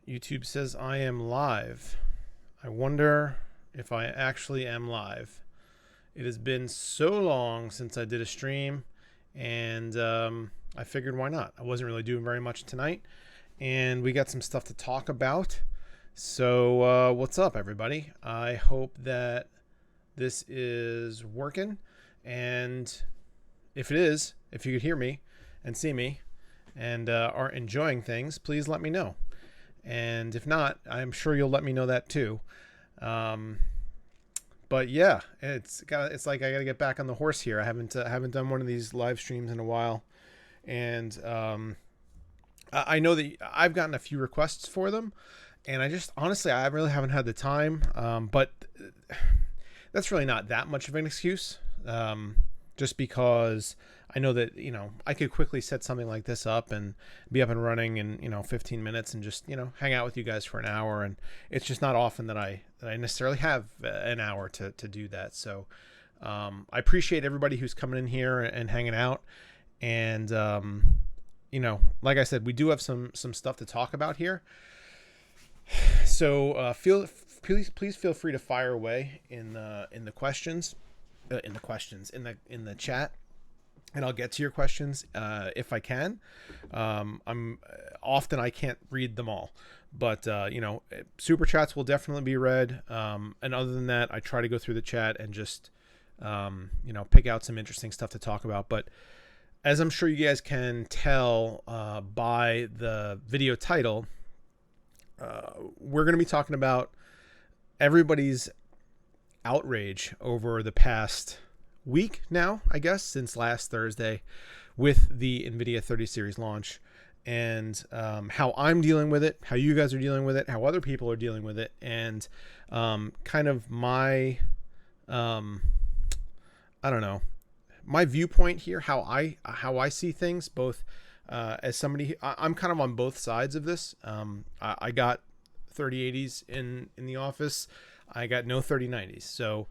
YouTube says I am live. I wonder if I actually am live. It has been so long since I did a stream, and I figured why not? I wasn't really doing very much tonight, and we got some stuff to talk about. So, what's up, everybody? I hope that this is working, and if it is, if you could hear me and see me and are enjoying things, please let me know. And if not, I'm sure you'll let me know that too. But yeah, it's like I got to get back on the horse here. I haven't done one of these live streams in a while, and I know that I've gotten a few requests for them, and I just honestly I really haven't had the time. But that's really not that much of an excuse. Just because I know that, I could quickly set something like this up and be up and running in, 15 minutes and just, hang out with you guys for an hour. And it's just not often that I necessarily have an hour to do that. So I appreciate everybody who's coming in here and hanging out. And, like I said, we do have some stuff to talk about here. So please feel free to fire away in the questions. In the chat, and I'll get to your questions if I can. I can't read them all, but super chats will definitely be read. And other than that, I try to go through the chat and just pick out some interesting stuff to talk about. But as I'm sure you guys can tell by the video title, we're going to be talking about everybody's outrage over the past week now, I guess, since last Thursday with the NVIDIA 30 series launch, and how I'm dealing with it, how you guys are dealing with it, how other people are dealing with it, and kind of my my viewpoint here, how I see things, both as somebody I'm kind of on both sides of this. I got 3080s in the office. I got no 3090s, so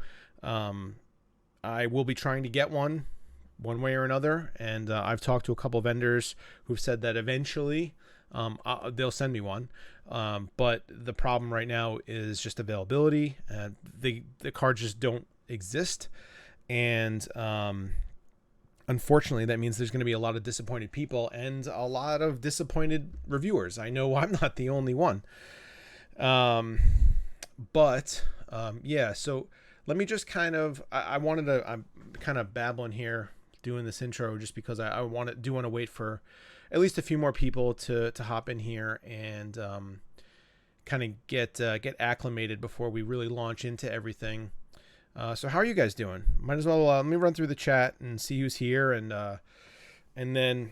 I will be trying to get one way or another, and I've talked to a couple vendors who've said that eventually they'll send me one, but the problem right now is just availability. The cards just don't exist, and unfortunately that means there's going to be a lot of disappointed people and a lot of disappointed reviewers. I know I'm not the only one. So let me just I'm kind of babbling here doing this intro just because I want to wait for at least a few more people to hop in here and kind of get acclimated before we really launch into everything. So how are you guys doing? Might as well let me run through the chat and see who's here, and then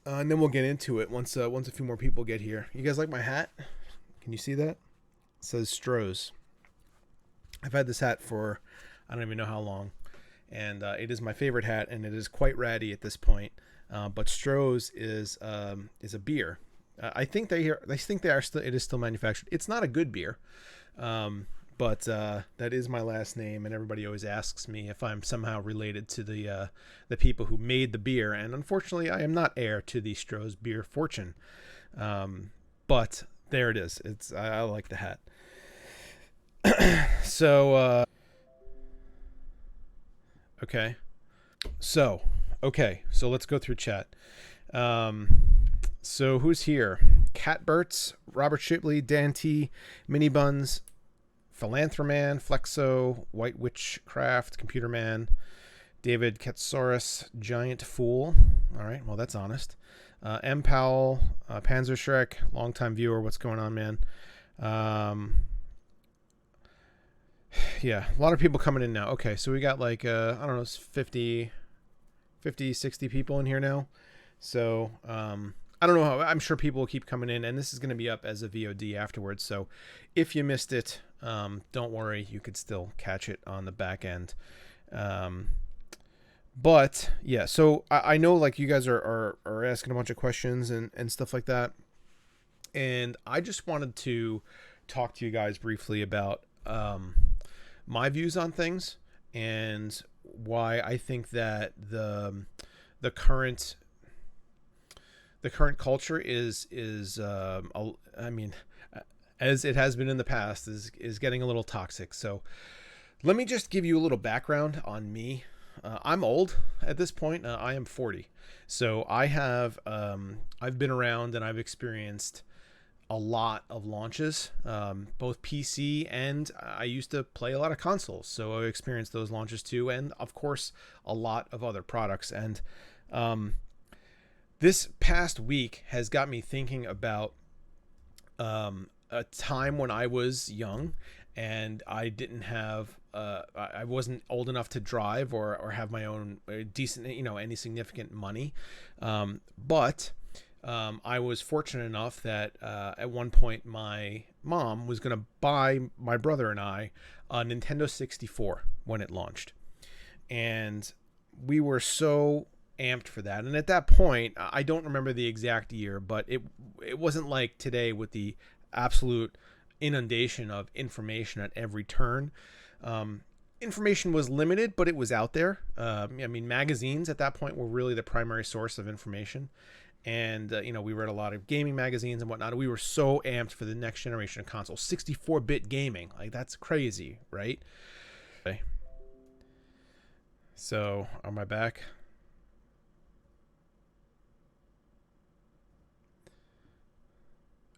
we'll get into it once a few more people get here. You guys like my hat? Can you see that? It says Stroh's. I've had this hat for I don't even know how long, and it is my favorite hat, and it is quite ratty at this point. But Stroh's is a beer. I think they are still. It is still manufactured. It's not a good beer, but that is my last name, and everybody always asks me if I'm somehow related to the people who made the beer, and unfortunately, I am not heir to the Stroh's beer fortune. But there it is. I like the hat. So okay. So let's go through chat. So who's here? Catberts, Robert Shipley, Dan T, Mini Buns, Philanthroman, Flexo, White Witchcraft, Computer Man, David Katsaurus, Giant Fool. All right, well that's honest. M Powell, Panzer Shrek, longtime viewer. What's going on, man? Yeah, a lot of people coming in now. Okay, so we got I don't know, 50, 60 people in here now. So I don't know how. I'm sure people will keep coming in, and this is going to be up as a VOD afterwards. So if you missed it, don't worry, you could still catch it on the back end. But yeah, so I know you guys are asking a bunch of questions and stuff like that, and I just wanted to talk to you guys briefly about my views on things and why I think that the current the current culture I mean, as it has been in the past, is getting a little toxic. So let me just give you a little background on me. I'm old at this point. I am 40. So I've been around and I've experienced a lot of launches, both PC, and I used to play a lot of consoles. So I experienced those launches too. And of course, a lot of other products. And this past week has got me thinking about a time when I was young and I didn't have I wasn't old enough to drive or have my own decent, any significant money. But I was fortunate enough that at one point my mom was going to buy my brother and I a Nintendo 64 when it launched. And we were so amped for that. And at that point, I don't remember the exact year, but it wasn't like today with the absolute inundation of information at every turn. Information was limited, but it was out there. I mean, magazines at that point were really the primary source of information. And, we read a lot of gaming magazines and whatnot. We were so amped for the next generation of consoles. 64-bit gaming. Like, that's crazy, right? Okay. So, am I back?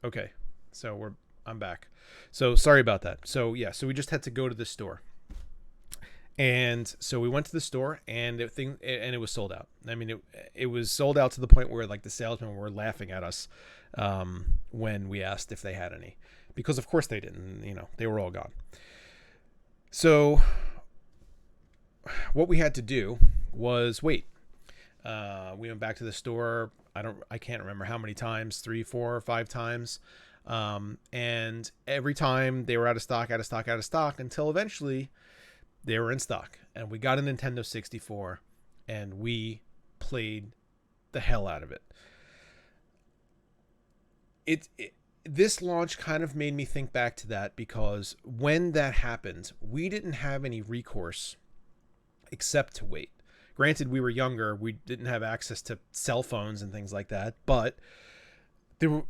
Okay. So I'm back. So sorry about that. So yeah, so we just had to go to the store. And so we went to the store and it was sold out. I mean, it was sold out to the point where like the salesmen were laughing at us when we asked if they had any, because of course they didn't. They were all gone. So what we had to do was wait. We went back to the store. I can't remember how many times, 3, 4, or 5 times. And every time they were out of stock, until eventually they were in stock, and we got a Nintendo 64 and we played the hell out of it. This launch kind of made me think back to that, because when that happened, we didn't have any recourse except to wait. Granted, we were younger, we didn't have access to cell phones and things like that, but there were,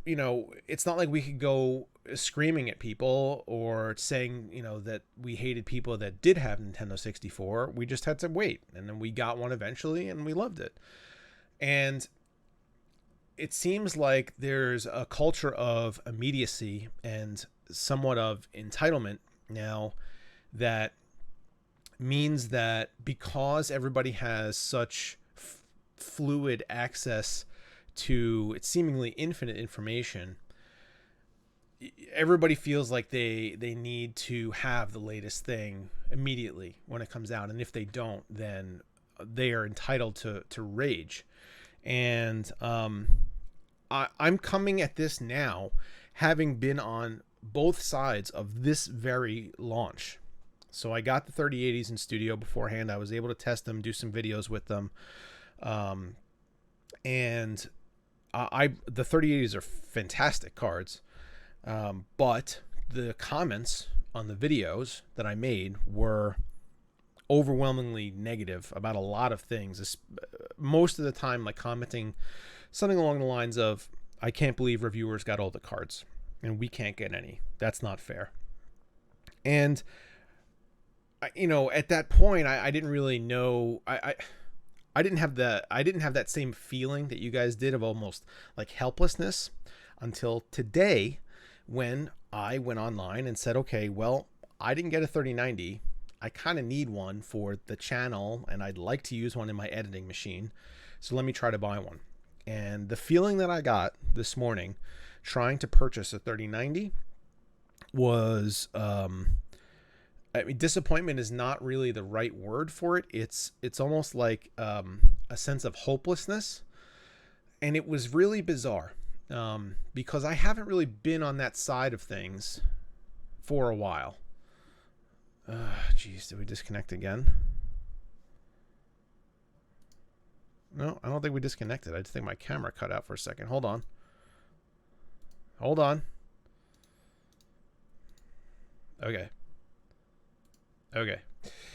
it's not like we could go screaming at people or saying, that we hated people that did have Nintendo 64. We just had to wait, and then we got one eventually and we loved it. And it seems like there's a culture of immediacy and somewhat of entitlement now that means that because everybody has such fluid access to its seemingly infinite information, everybody feels like they need to have the latest thing immediately when it comes out, and if they don't, then they are entitled to rage. And I'm coming at this now having been on both sides of this very launch. So I got the 3080s in studio beforehand. I was able to test them, do some videos with them, and the 3080s are fantastic cards, but the comments on the videos that I made were overwhelmingly negative about a lot of things. Most of the time, like commenting something along the lines of, "I can't believe reviewers got all the cards and we can't get any. That's not fair." And at that point, I didn't really know. I didn't have that same feeling that you guys did of almost like helplessness until today, when I went online and said, okay, well, I didn't get a 3090. I kind of need one for the channel, and I'd like to use one in my editing machine. So let me try to buy one. And the feeling that I got this morning trying to purchase a 3090 was, I mean, disappointment is not really the right word for it. It's almost like a sense of hopelessness. And it was really bizarre, because I haven't really been on that side of things for a while. Geez, did we disconnect again? No, I don't think we disconnected. I just think my camera cut out for a second. Hold on. Okay.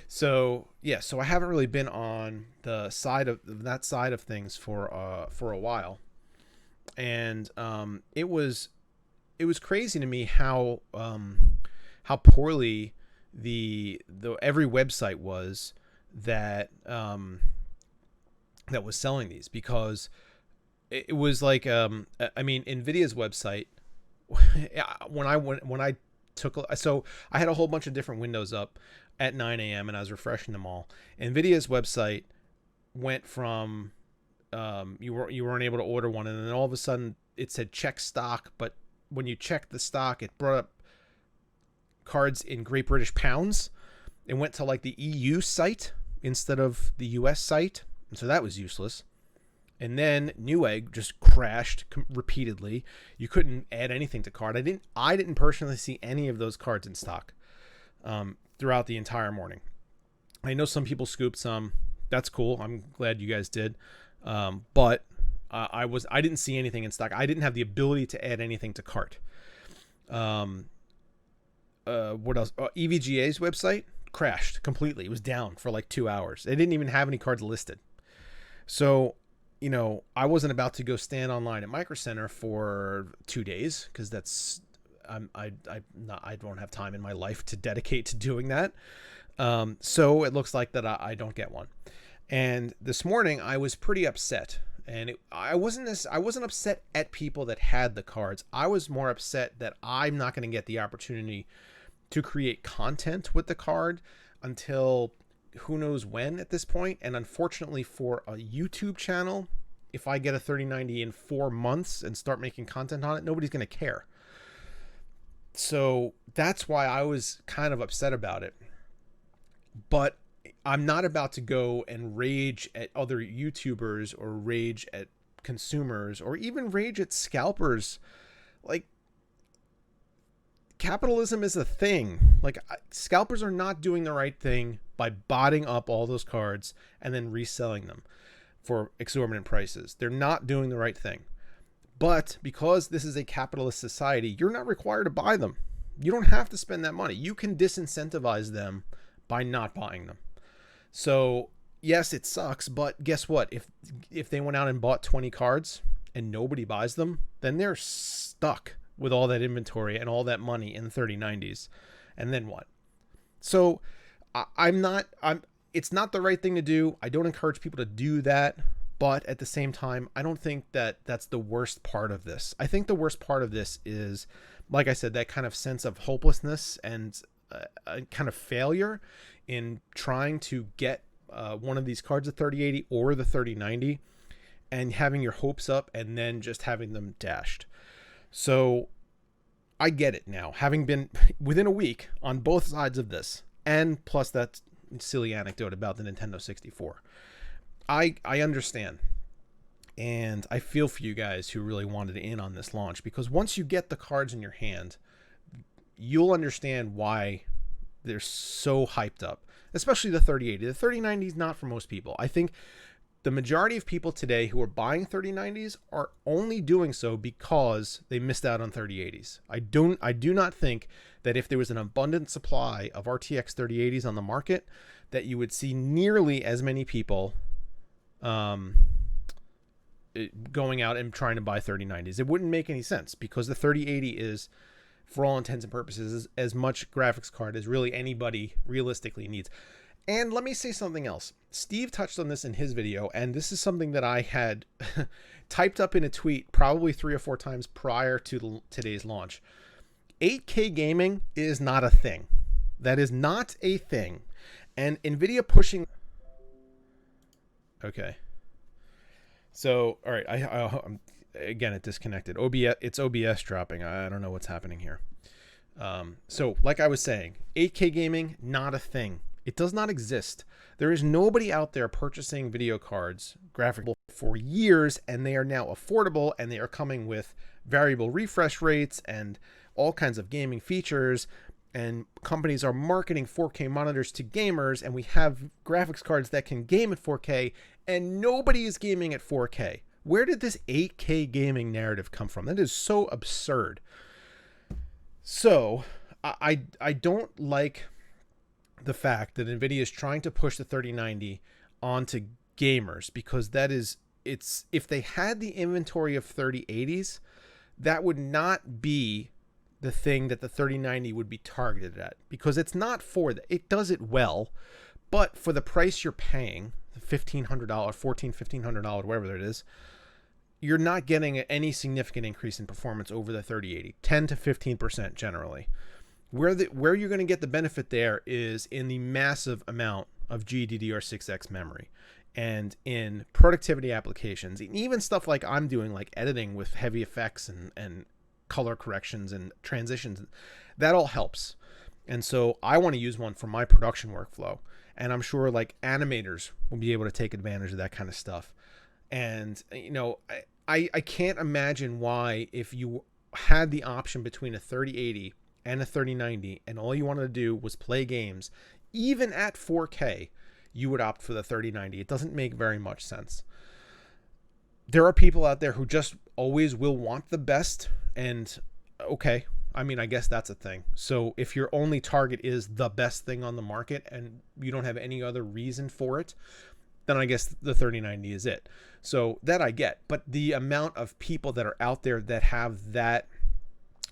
So yeah, so I haven't really been on the side of that side of things for a while, and it was crazy to me how poorly the every website was that that was selling these, because it was like I mean, Nvidia's website when I took, so I had a whole bunch of different windows up at 9 a.m. and I was refreshing them all. Nvidia's website went from you weren't able to order one, and then all of a sudden it said check stock, but when you checked the stock, it brought up cards in Great British pounds. It went to like the EU site instead of the US site, and so that was useless. And then Newegg just crashed repeatedly. You couldn't add anything to cart. I didn't personally see any of those cards in stock throughout the entire morning. I know some people scooped some. That's cool. I'm glad you guys did. But I didn't see anything in stock. I didn't have the ability to add anything to cart. What else? EVGA's website crashed completely. It was down for like 2 hours. They didn't even have any cards listed. So, you know, I wasn't about to go stand online at Micro Center for 2 days, because that's I don't have time in my life to dedicate to doing that. So it looks like that I don't get one. And this morning I was pretty upset, and I wasn't upset at people that had the cards. I was more upset that I'm not going to get the opportunity to create content with the card until who knows when at this point. And unfortunately for a YouTube channel, if I get a 3090 in 4 months and start making content on it, nobody's going to care. So that's why I was kind of upset about it. But I'm not about to go and rage at other YouTubers or rage at consumers or even rage at scalpers. Like, capitalism is a thing. Like, scalpers are not doing the right thing by botting up all those cards and then reselling them for exorbitant prices. They're not doing the right thing. But because this is a capitalist society, you're not required to buy them. You don't have to spend that money. You can disincentivize them by not buying them. So yes, it sucks, but guess what? If they went out and bought 20 cards and nobody buys them, then they're stuck with all that inventory and all that money in the 3090s. And then what? So it's not the right thing to do. I don't encourage people to do that. But at the same time, I don't think that that's the worst part of this. I think the worst part of this is, like I said, that kind of sense of hopelessness and a kind of failure in trying to get one of these cards, a 3080 or the 3090, and having your hopes up and then just having them dashed. So I get it now, having been within a week on both sides of this, and plus that silly anecdote about the Nintendo 64. I understand, and I feel for you guys who really wanted in on this launch, because once you get the cards in your hand, you'll understand why they're so hyped up, especially the 3080. The 3090 is not for most people. I think the majority of people today who are buying 3090s are only doing so because they missed out on 3080s. I do not think that if there was an abundant supply of RTX 3080s on the market, that you would see nearly as many people going out and trying to buy 3090s. It wouldn't make any sense, because the 3080 is, for all intents and purposes, as much graphics card as really anybody realistically needs. And let me say something else. Steve touched on this in his video, and this is something that I had typed up in a tweet probably 3 or 4 times prior to today's launch. 8K gaming is not a thing. That is not a thing. And NVIDIA pushing... Okay. So, all right. I'm again, it disconnected. It's OBS dropping. I don't know what's happening here. So, like I was saying, 8K gaming, not a thing. It does not exist. There is nobody out there purchasing video cards, graphical, for years, and they are now affordable, and they are coming with variable refresh rates and all kinds of gaming features. And companies are marketing 4K monitors to gamers, and we have graphics cards that can game at 4K, and nobody is gaming at 4K. Where did this 8K gaming narrative come from? That is so absurd. So I don't like the fact that NVIDIA is trying to push the 3090 onto gamers, because that is it's if they had the inventory of 3080s, that would not be the thing that the 3090 would be targeted at, because it's not for that. It does it well, but for the price you're paying, $1,500, $1,400, $1,500, whatever it is, you're not getting any significant increase in performance over the 3080, 10 to 15% generally. Where you're going to get the benefit there is in the massive amount of GDDR6X memory, and in productivity applications, and even stuff like I'm doing, like editing with heavy effects and color corrections and transitions. That all helps. And so I want to use one for my production workflow. And I'm sure like animators will be able to take advantage of that kind of stuff. And, you know, I can't imagine why, if you had the option between a 3080 and a 3090 and all you wanted to do was play games, even at 4K, you would opt for the 3090. It doesn't make very much sense. There are people out there who just always will want the best, and okay, I mean, I guess that's a thing. So if your only target is the best thing on the market and you don't have any other reason for it, then I guess the 3090 is it. So that I get. But the amount of people that are out there that have that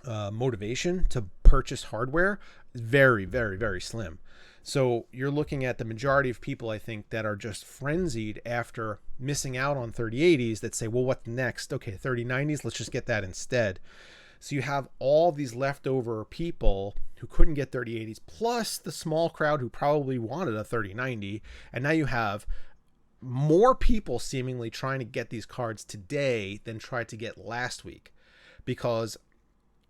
motivation to purchase hardware is very, very, very slim. So you're looking at the majority of people, I think, that are just frenzied after missing out on 3080s that say, well, what's next? Okay, 3090s, let's just get that instead. So you have all these leftover people who couldn't get 3080s, plus the small crowd who probably wanted a 3090. And now you have more people seemingly trying to get these cards today than tried to get last week, because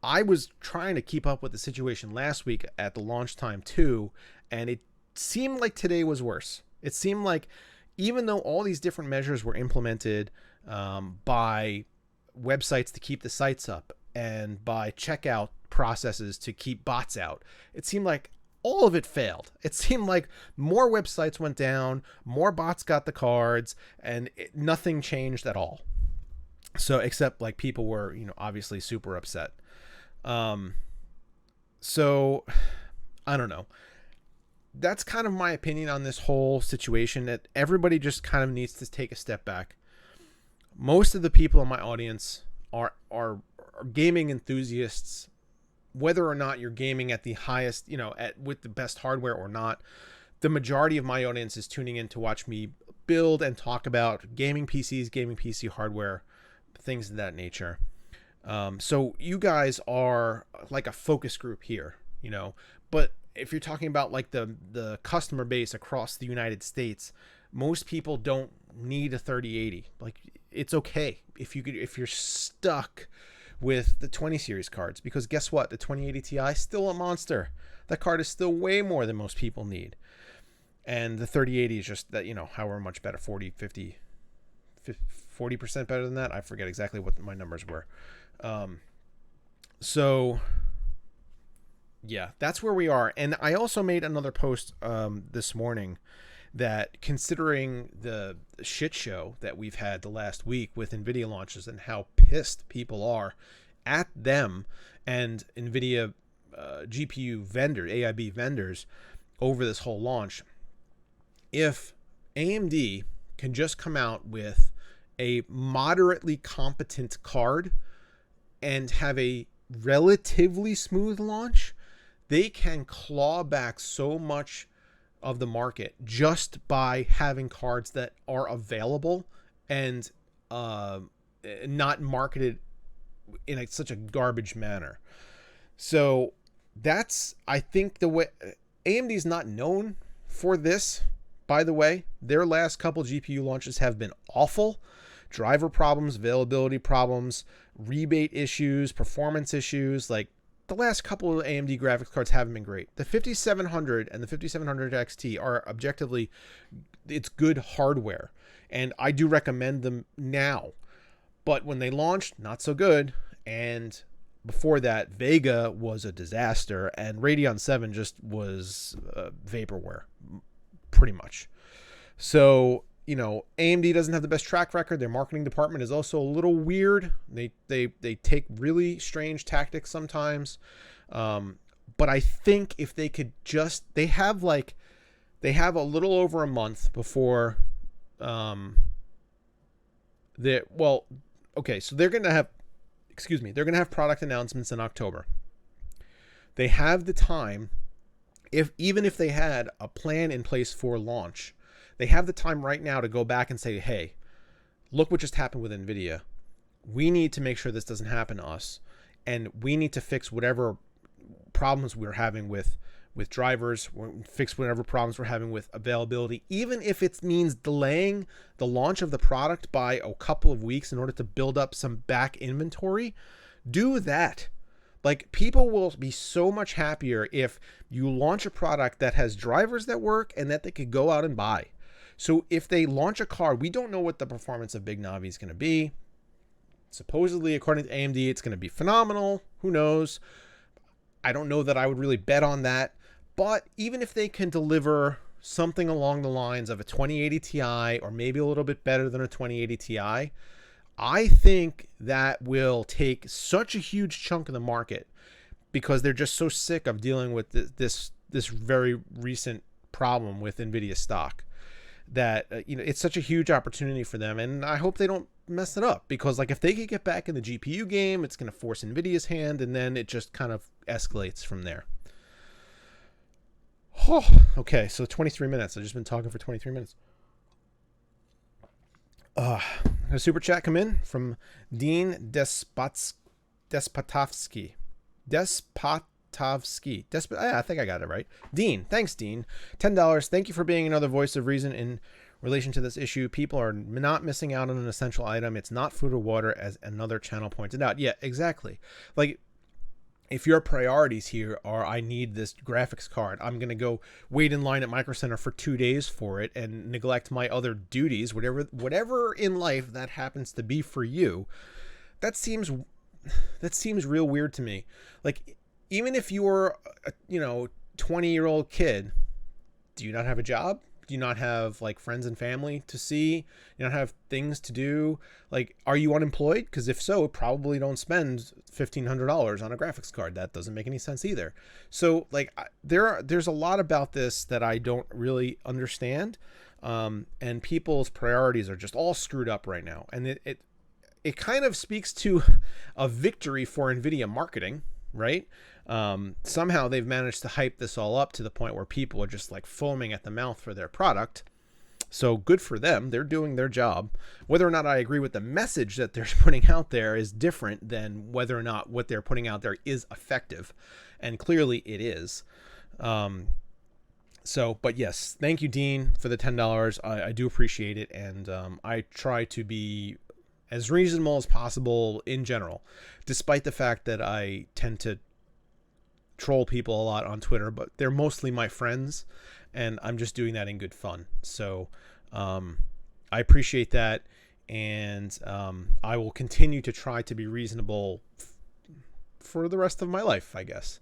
I was trying to keep up with the situation last week at the launch time too, and it seemed like today was worse. It seemed like even though all these different measures were implemented by websites to keep the sites up and by checkout processes to keep bots out, it seemed like all of it failed. It seemed like more websites went down, more bots got the cards, and nothing changed at all. So except like people were, you know, obviously super upset. So I don't know. That's kind of my opinion on this whole situation, that everybody just kind of needs to take a step back. Most of the people in my audience are gaming enthusiasts, whether or not you're gaming at the highest, you know, with the best hardware or not. The majority of my audience is tuning in to watch me build and talk about gaming PCs, gaming PC hardware, things of that nature. So you guys are like a focus group here, you know, but if you're talking about like the customer base across the United States, most people don't need a 3080. Like, it's okay if you're stuck with the 20 series cards, because guess what? The 2080 Ti is still a monster. That card is still way more than most people need. And the 3080 is just that, you know, however much better, 40, 50, 40% better than that. I forget exactly what my numbers were. So yeah, that's where we are. And I also made another post this morning that, considering the shit show that we've had the last week with NVIDIA launches and how pissed people are at them and NVIDIA GPU vendor, AIB vendors, over this whole launch, if AMD can just come out with a moderately competent card and have a relatively smooth launch, they can claw back so much of the market just by having cards that are available and not marketed in such a garbage manner. So that's, I think, the way. AMD's not known for this, by the way. Their last couple GPU launches have been awful. Driver problems, availability problems, rebate issues, performance issues. Like, the last couple of AMD graphics cards haven't been great. The 5700 and the 5700 XT are objectively, it's good hardware, and I do recommend them now. But when they launched, not so good. And before that, Vega was a disaster, and Radeon 7 just was vaporware, pretty much. So, you know, AMD doesn't have the best track record. Their marketing department is also a little weird. They take really strange tactics sometimes. But I think if they could just, they have a little over a month before Well, okay, so they're going to have, excuse me, they're going to have product announcements in October. They have the time, even if they had a plan in place for launch, they have the time right now to go back and say, hey, look what just happened with NVIDIA. We need to make sure this doesn't happen to us, and we need to fix whatever problems we're having with drivers, fix whatever problems we're having with availability, even if it means delaying the launch of the product by a couple of weeks in order to build up some back inventory. Do that. Like, people will be so much happier if you launch a product that has drivers that work and that they could go out and buy. So if they launch a car, we don't know what the performance of Big Navi is going to be. Supposedly, according to AMD, it's going to be phenomenal. Who knows? I don't know that I would really bet on that. But even if they can deliver something along the lines of a 2080 Ti, or maybe a little bit better than a 2080 Ti, I think that will take such a huge chunk of the market, because they're just so sick of dealing with this very recent problem with NVIDIA stock, that it's such a huge opportunity for them. And I hope they don't mess it up, because like, if they could get back in the GPU game, it's going to force NVIDIA's hand, and then it just kind of escalates from there. Oh, okay, so 23 minutes. I've just been talking for 23 minutes. A super chat come in from Dean Despotovsky. I think I got it right. Dean, thanks, Dean. $10. Thank you for being another voice of reason in relation to this issue. People are not missing out on an essential item. It's not food or water, as another channel pointed out. Yeah, exactly. Like, if your priorities here are, I need this graphics card, I'm going to go wait in line at Micro Center for 2 days for it and neglect my other duties, whatever in life that happens to be for you, that seems real weird to me. Like, even if you're a 20-year-old kid, do you not have a job? Do you not have like friends and family to see? You don't have things to do? Like, are you unemployed? Because if so, probably don't spend $1,500 on a graphics card. That doesn't make any sense either. So like, there's a lot about this that I don't really understand, and people's priorities are just all screwed up right now. And it kind of speaks to a victory for NVIDIA marketing, right? Somehow they've managed to hype this all up to the point where people are just like foaming at the mouth for their product. So good for them. They're doing their job. Whether or not I agree with the message that they're putting out there is different than whether or not what they're putting out there is effective. And clearly it is. But yes, thank you, Dean, for the $10. I do appreciate it. And I try to be as reasonable as possible in general, despite the fact that I tend to troll people a lot on Twitter, but they're mostly my friends, and I'm just doing that in good fun. So I appreciate that, and I will continue to try to be reasonable for the rest of my life, I guess.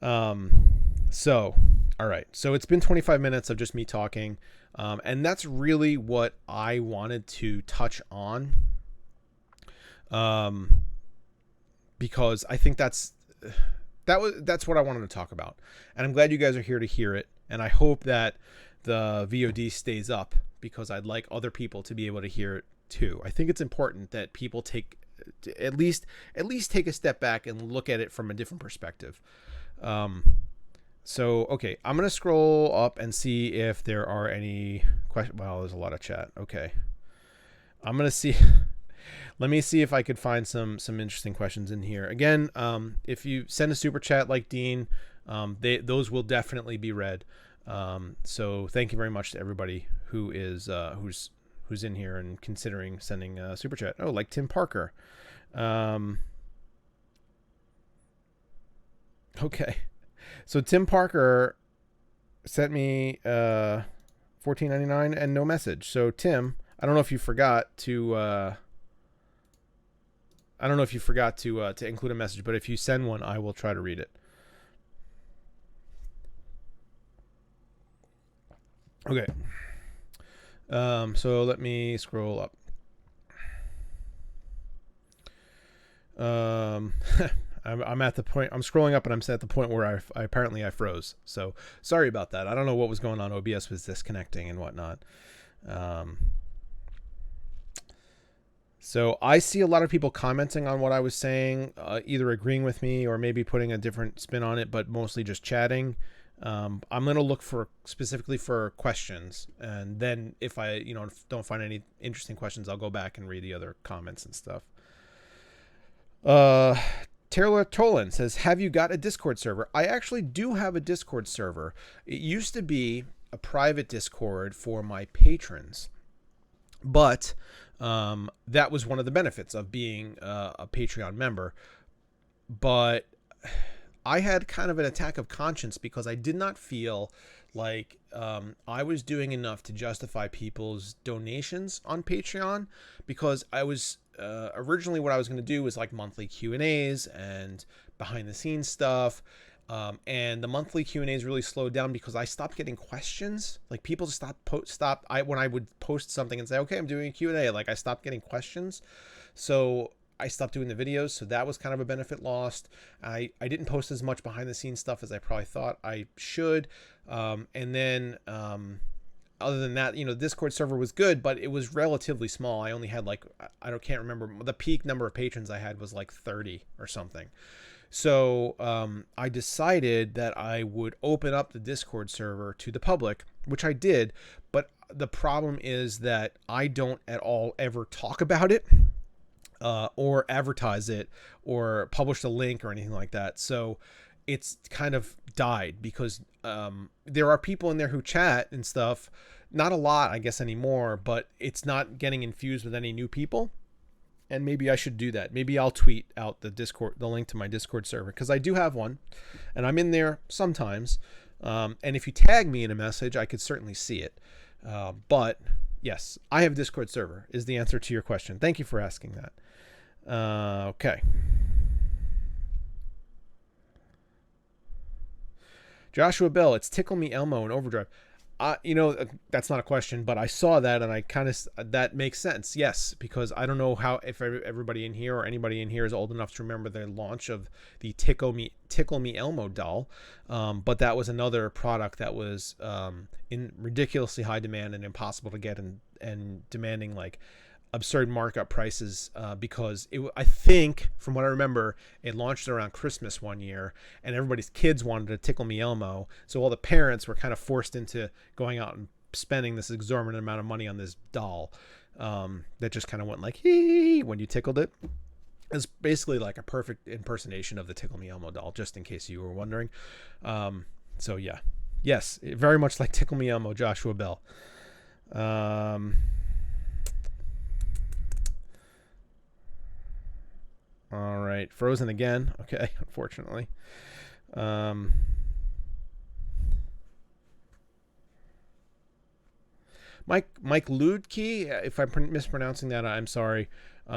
So, all right. So it's been 25 minutes of just me talking, and that's really what I wanted to touch on, because I think that's what I wanted to talk about, and I'm glad you guys are here to hear it. And I hope that the VOD stays up, because I'd like other people to be able to hear it too. I think it's important that people at least take a step back and look at it from a different perspective. So okay, I'm gonna scroll up and see if there are any questions. Wow, there's a lot of chat. Okay, I'm gonna see. Let me see if I could find some interesting questions in here. Again, if you send a super chat like Dean, those will definitely be read. So thank you very much to everybody who is who's in here and considering sending a super chat. Oh, like Tim Parker. Okay, so Tim Parker sent me $14.99 and no message. So Tim, I don't know if you forgot to. I don't know if you forgot to include a message, but if you send one, I will try to read it. Okay. So let me scroll up. I'm at the point. I'm scrolling up, and I'm at the point where I apparently froze. So sorry about that. I don't know what was going on. OBS was disconnecting and whatnot. So I see a lot of people commenting on what I was saying, either agreeing with me or maybe putting a different spin on it, but mostly just chatting. I'm going to look for specifically for questions. And then if I, don't find any interesting questions, I'll go back and read the other comments and stuff. Taylor Tolan says, have you got a Discord server? I actually do have a Discord server. It used to be a private Discord for my patrons, but that was one of the benefits of being a Patreon member. But I had kind of an attack of conscience because I did not feel like I was doing enough to justify people's donations on Patreon, because I was originally what I was going to do was like monthly Q&As and behind the scenes stuff. And the monthly Q&As really slowed down because I stopped getting questions. Like people when I would post something and say, okay, I'm doing a Q&A, like I stopped getting questions. So I stopped doing the videos. So that was kind of a benefit lost. I didn't post as much behind the scenes stuff as I probably thought I should. And then, other than that, the Discord server was good, but it was relatively small. I only had can't remember. The peak number of patrons I had was like 30 or something. So I decided that I would open up the Discord server to the public, which I did. But the problem is that I don't at all ever talk about it or advertise it or publish the link or anything like that. So it's kind of died because there are people in there who chat and stuff. Not a lot, I guess, anymore, but it's not getting infused with any new people. And maybe I should do that. Maybe I'll tweet out the link to my Discord server, because I do have one and I'm in there sometimes. And if you tag me in a message, I could certainly see it. But yes, I have a Discord server is the answer to your question. Thank you for asking that. Okay. Joshua Bell, it's Tickle Me Elmo in Overdrive. That's not a question, but I saw that and I kind of, that makes sense. Yes, because I don't know if everybody in here or anybody in here is old enough to remember the launch of the Tickle Me Elmo doll. But that was another product that was in ridiculously high demand and impossible to get, and demanding like absurd markup prices because I think, from what I remember, it launched around Christmas one year and everybody's kids wanted to Tickle Me Elmo. So all the parents were kind of forced into going out and spending this exorbitant amount of money on this doll that just kind of went like, hee, when you tickled it. It's basically like a perfect impersonation of the Tickle Me Elmo doll, just in case you were wondering. So yeah. Yes, very much like Tickle Me Elmo, Joshua Bell. All right, frozen again. Okay, unfortunately. Mike Ludke, if I'm mispronouncing that, I'm sorry.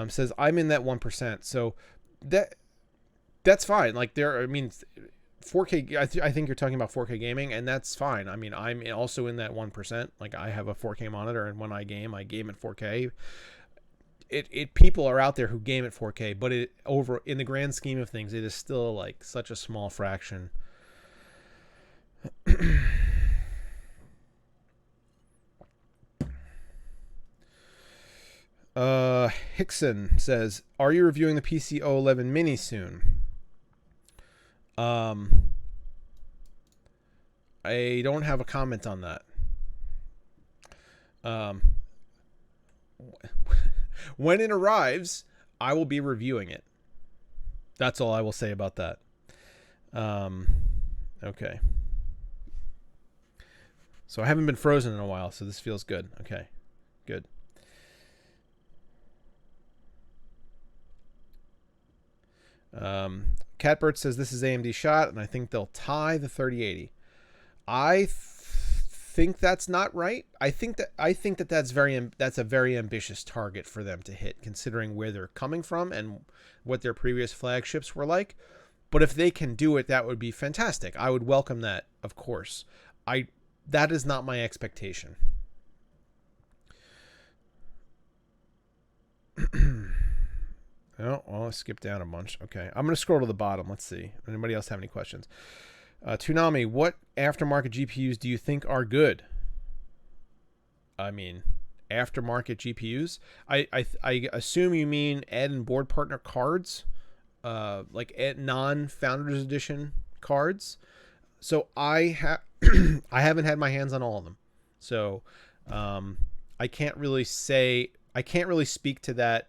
Says I'm in that 1%. So that's fine. Like 4K. I think you're talking about 4K gaming, and that's fine. I mean, I'm also in that 1%. Like I have a 4K monitor, and when I game at 4K. People are out there who game at 4K, but in the grand scheme of things, it is still like such a small fraction. Hickson says, "Are you reviewing the PC 011 Mini soon?" I don't have a comment on that. When it arrives, I will be reviewing it. That's all I will say about that. Okay. So I haven't been frozen in a while, so this feels good. Okay, good. Catbird says this is AMD shot, and I think they'll tie the 3080. I think that's not right. I think that that's a very ambitious target for them to hit, considering where they're coming from and what their previous flagships were like. But if they can do it, that would be fantastic. I would welcome that, of course. That is not my expectation. Oh, well, I'll skip down a bunch. Okay, I'm going to scroll to the bottom. Let's see. Anybody else have any questions? Toonami, what aftermarket GPUs do you think are good? I mean, aftermarket GPUs. I assume you mean add and board partner cards, like non-Founders Edition cards. So I haven't had my hands on all of them. So I can't really speak to that.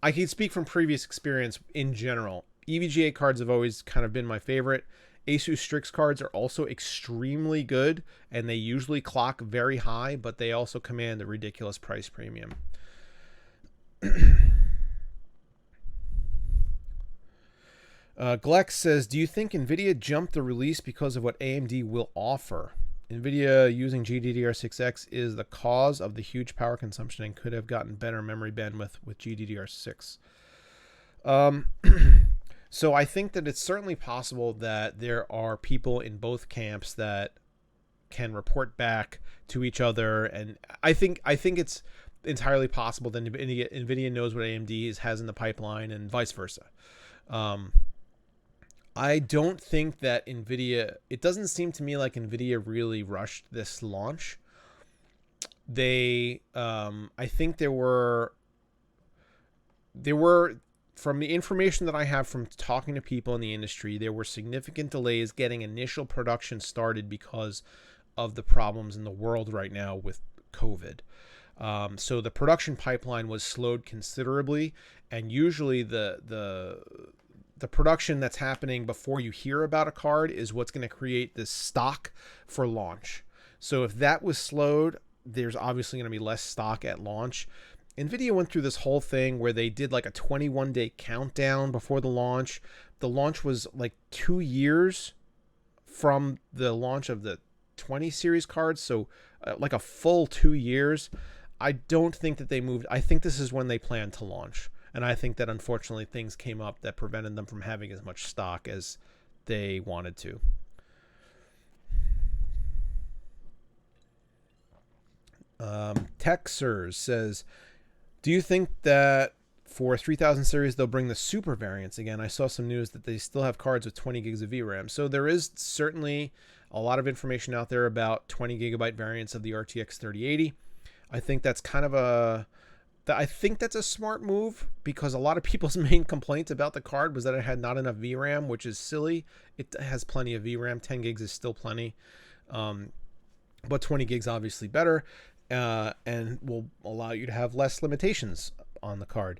I can speak from previous experience in general. EVGA cards have always kind of been my favorite. Asus Strix cards are also extremely good, and they usually clock very high, but they also command a ridiculous price premium. Glex says, do you think NVIDIA jumped the release because of what AMD will offer? NVIDIA using GDDR6X is the cause of the huge power consumption and could have gotten better memory bandwidth with GDDR6. So I think that it's certainly possible that there are people in both camps that can report back to each other, and I think it's entirely possible that NVIDIA knows what AMD has in the pipeline and vice versa. I don't think that NVIDIA, it doesn't seem to me like NVIDIA really rushed this launch. I think there were, from the information that I have from talking to people in the industry, there were significant delays getting initial production started because of the problems in the world right now with COVID. So the production pipeline was slowed considerably, and usually the production that's happening before you hear about a card is what's going to create this stock for launch. So if that was slowed, there's obviously going to be less stock at launch. NVIDIA went through this whole thing where they did like a 21-day countdown before the launch. The launch was like 2 years from the launch of the 20 series cards, so like a full 2 years. I don't think that they moved. I think this is when they plan to launch. And I think that unfortunately things came up that prevented them from having as much stock as they wanted to. Texers says, do you think that for 3000 series they'll bring the super variants again? I saw some news that they still have cards with 20 gigs of VRAM. So there is certainly a lot of information out there about 20 gigabyte variants of the RTX 3080. I think that's a smart move, because a lot of people's main complaints about the card was that it had not enough VRAM, which is silly. It has plenty of VRAM. 10 gigs is still plenty. But 20 gigs obviously better, and will allow you to have less limitations on the card.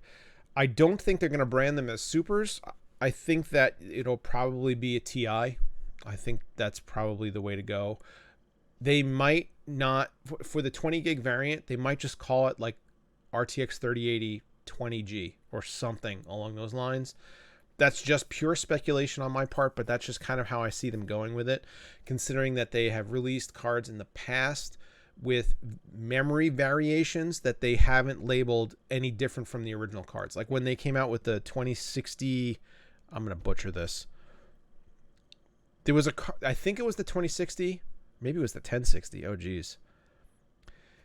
I don't think they're going to brand them as supers. I think that it'll probably be a TI. I think that's probably the way to go. They might not, for the 20 gig variant, they might just call it like RTX 3080 20G or something along those lines. That's just pure speculation on my part, but that's just kind of how I see them going with it, considering that they have released cards in the past with memory variations that they haven't labeled any different from the original cards. Like when they came out with the 2060, I'm going to butcher this. There was I think it was the 2060, maybe it was the 1060. Oh, geez.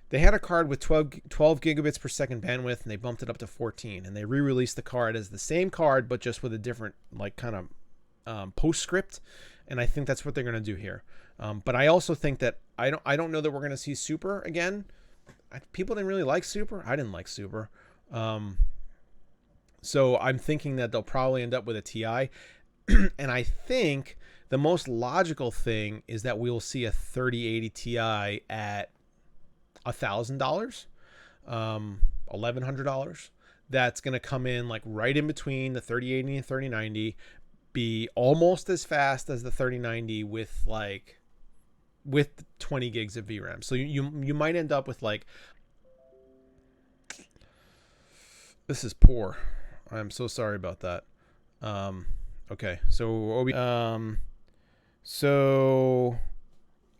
They had a card with 12 gigabits per second bandwidth, and they bumped it up to 14, and they re-released the card as the same card, but just with a different, like, kind of postscript, and I think that's what they're going to do here. But I also think that I don't know that we're going to see Super again. People didn't really like Super. I didn't like Super. So I'm thinking that they'll probably end up with a TI, and I think the most logical thing is that we'll see a 3080 Ti at $1,000, $1,100. That's going to come in like right in between the 3080 and 3090, be almost as fast as the 3090 with 20 gigs of VRAM. So you might end up with like, this is poor. I'm so sorry about that. Okay, so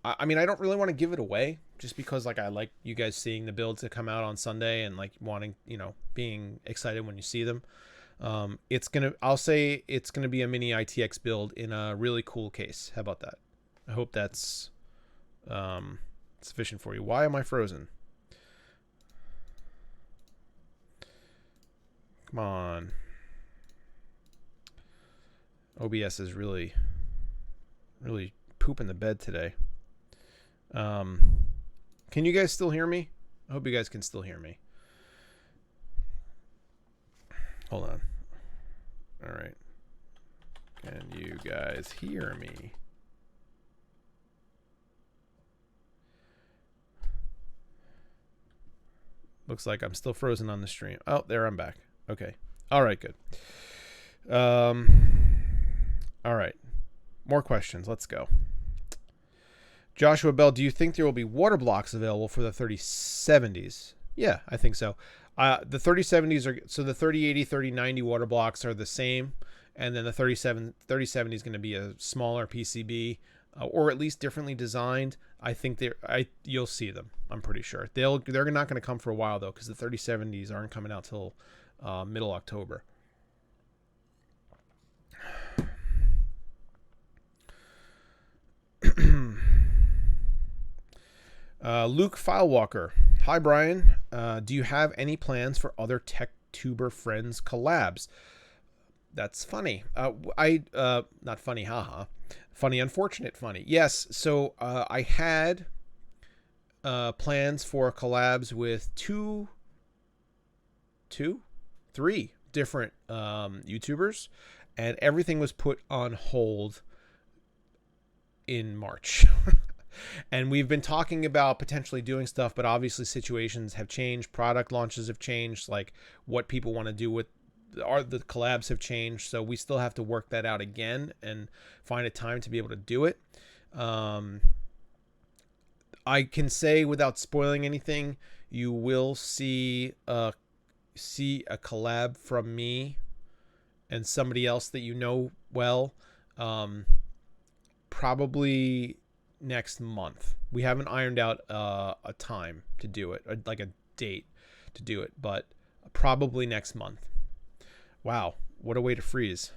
I mean, I don't really want to give it away, just because like I like you guys seeing the builds that come out on Sunday and like wanting, being excited when you see them. I'll say it's gonna be a mini ITX build in a really cool case. How about that? I hope that's sufficient for you. Why am I frozen? Come on. OBS is really pooping the bed today. Can you guys still hear me? I hope you guys can still hear me. Hold on. All right. Can you guys hear me? Looks like I'm still frozen on the stream. Oh, there, I'm back. Okay. All right, good. All right. More questions. Let's go. Joshua Bell, do you think there will be water blocks available for the 3070s? Yeah, I think so. The 3070s are, so the 3080, 3090 water blocks are the same. And then the 3070 is going to be a smaller PCB, or at least differently designed. I think you'll see them. I'm pretty sure they're not going to come for a while though, because the 3070s aren't coming out till middle October. Luke Filewalker. Hi, Brian. Do you have any plans for other Tech Tuber Friends collabs? That's funny. Not funny, haha. Funny, unfortunate, funny. Yes, so I had plans for collabs with three different YouTubers, and everything was put on hold in March. And we've been talking about potentially doing stuff, but obviously situations have changed. Product launches have changed. Like what people want to do with the collabs have changed. So we still have to work that out again and find a time to be able to do it. I can say without spoiling anything, you will see a collab from me and somebody else that you know well, probably next month. We haven't ironed out a time to do it, like a date to do it, but probably next month. Wow, what a way to freeze.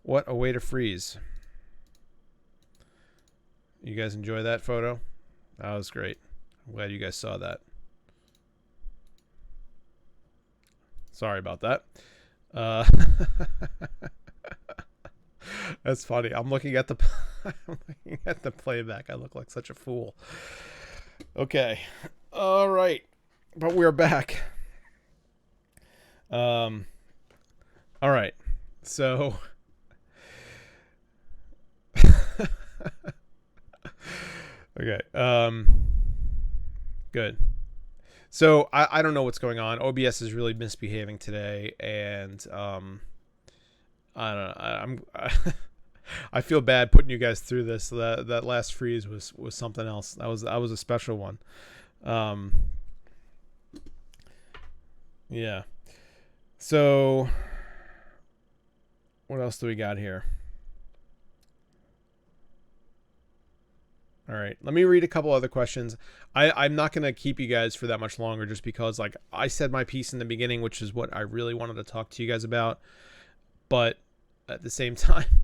What a way to freeze. You guys enjoy that photo? That was great. I'm glad you guys saw that. Sorry about that. That's funny. I'm looking at the playback. I look like such a fool. Okay. All right. But we're back. All right. So okay. Good. So I don't know what's going on. OBS is really misbehaving today, and I don't know. I feel bad putting you guys through this. That last freeze was something else. That was a special one. Yeah. So what else do we got here? All right, let me read a couple other questions. I'm not going to keep you guys for that much longer, just because like I said my piece in the beginning, which is what I really wanted to talk to you guys about. But at the same time,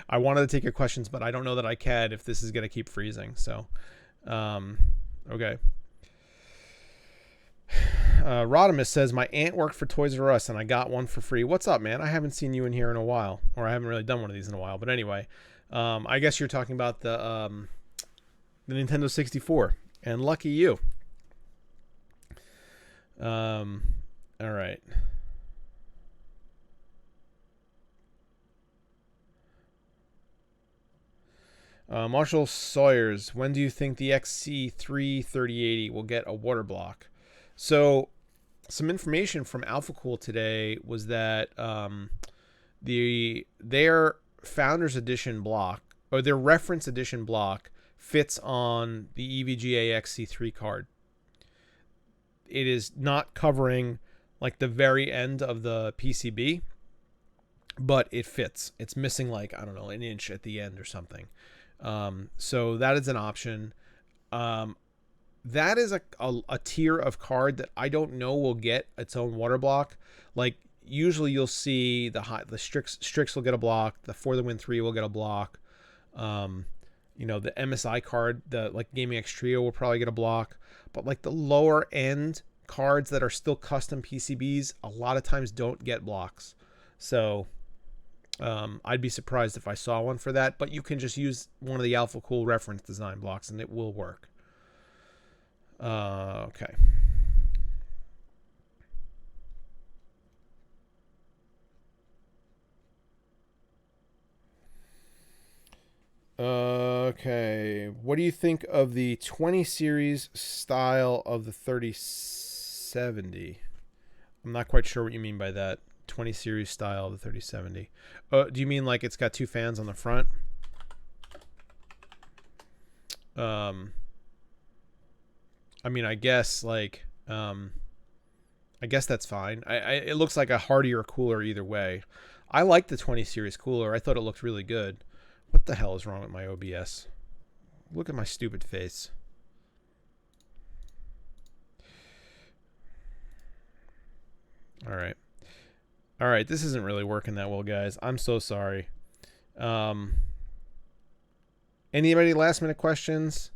I wanted to take your questions, but I don't know that I can if this is going to keep freezing. So, okay. Rodimus says, my aunt worked for Toys R Us and I got one for free. What's up, man? I haven't seen you in here in a while, or I haven't really done one of these in a while. But anyway, I guess you're talking about the Nintendo 64, and lucky you. All right. Marshall Sawyers, when do you think the XC3 3080 will get a water block? So, some information from AlphaCool today was that their Founders Edition block, or their Reference Edition block, fits on the EVGA XC3 card. It is not covering like the very end of the PCB, but it fits. It's missing like, I don't know, an inch at the end or something. So that is an option. That is a tier of card that I don't know will get its own water block. Like usually you'll see the Strix will get a block. The For the Win 3 will get a block. You know, the MSI card, the like Gaming X Trio will probably get a block, but like the lower end cards that are still custom PCBs, a lot of times don't get blocks. So I'd be surprised if I saw one for that, but you can just use one of the Alpha Cool reference design blocks and it will work. Okay. Okay. What do you think of the 20 series style of the 3070? I'm not quite sure what you mean by that. 20 series style of the 3070. Do you mean like it's got two fans on the front? I mean, I guess like I guess that's fine. It looks like a hardier cooler either way. I like the 20 series cooler. I thought it looked really good. What the hell is wrong with my OBS? Look at my stupid face. All right. All right, this isn't really working that well, guys. I'm so sorry. Anybody last minute questions?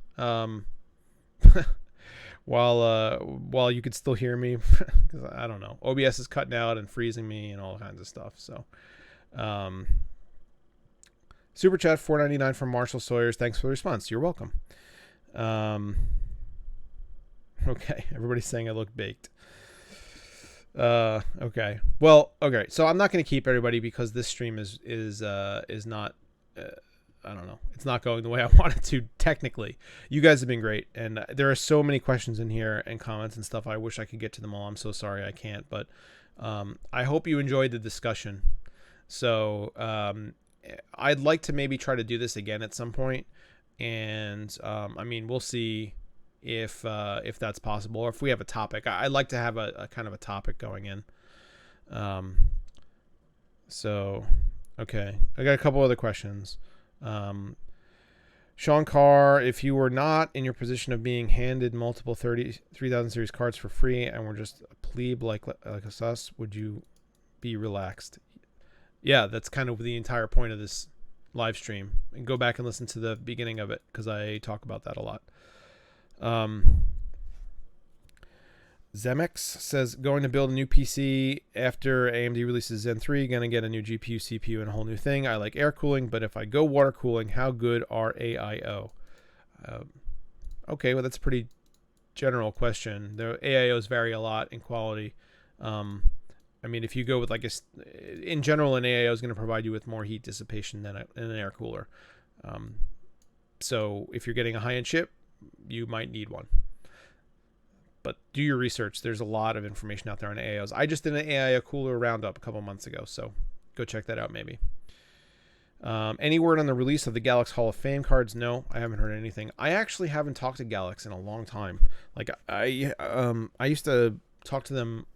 While you could still hear me, because I don't know, OBS is cutting out and freezing me and all kinds of stuff. So, Super Chat $4.99 from Marshall Sawyers. Thanks for the response. You're welcome. Okay, everybody's saying I look baked. Okay. Well, okay. So I'm not going to keep everybody because this stream is not. I don't know. It's not going the way I wanted to technically. You guys have been great. And there are so many questions in here and comments and stuff. I wish I could get to them all. I'm so sorry I can't. But I hope you enjoyed the discussion. So I'd like to maybe try to do this again at some point. And I mean, we'll see if that's possible or if we have a topic. I'd like to have a kind of a topic going in. So, okay. I got a couple other questions. Sean Carr, if you were not in your position of being handed multiple 3000 series cards for free and were just a plebe like us, would you be relaxed? Yeah, that's kind of the entire point of this live stream. And go back and listen to the beginning of it because I talk about that a lot. Zemex says, going to build a new PC after AMD releases Zen 3, going to get a new GPU, CPU, and a whole new thing. I like air cooling, but if I go water cooling, how good are AIO? Okay, well, that's a pretty general question. The AIOs vary a lot in quality. I mean, if you go with in general, an AIO is going to provide you with more heat dissipation than an air cooler. So if you're getting a high-end chip, you might need one. But do your research. There's a lot of information out there on AIOs. I just did an AIO cooler roundup a couple months ago, so go check that out maybe. Any word on the release of the Galax Hall of Fame cards? No, I haven't heard anything. I actually haven't talked to Galax in a long time. Like I used to talk to them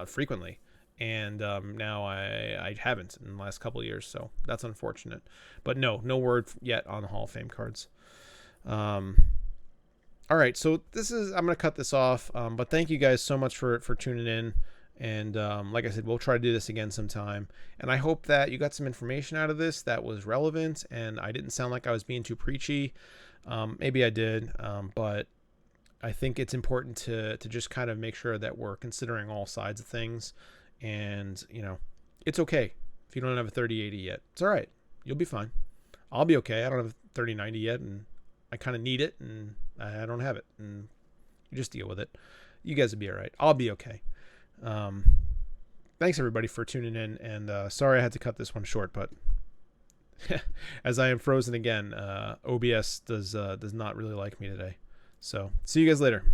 frequently, and now I haven't in the last couple of years, so that's unfortunate. But no word yet on the Hall of Fame cards. All right, so I'm going to cut this off, but thank you guys so much for tuning in, and like I said, we'll try to do this again sometime, and I hope that you got some information out of this that was relevant, and I didn't sound like I was being too preachy. Maybe I did, but I think it's important to just kind of make sure that we're considering all sides of things, and, it's okay if you don't have a 3080 yet. It's all right. You'll be fine. I'll be okay. I don't have a 3090 yet, and I kind of need it, and I don't have it, and you just deal with it. You guys will be all right. I'll be okay. Thanks everybody for tuning in, and sorry I had to cut this one short, but as I am frozen again, OBS does not really like me today. So see you guys later.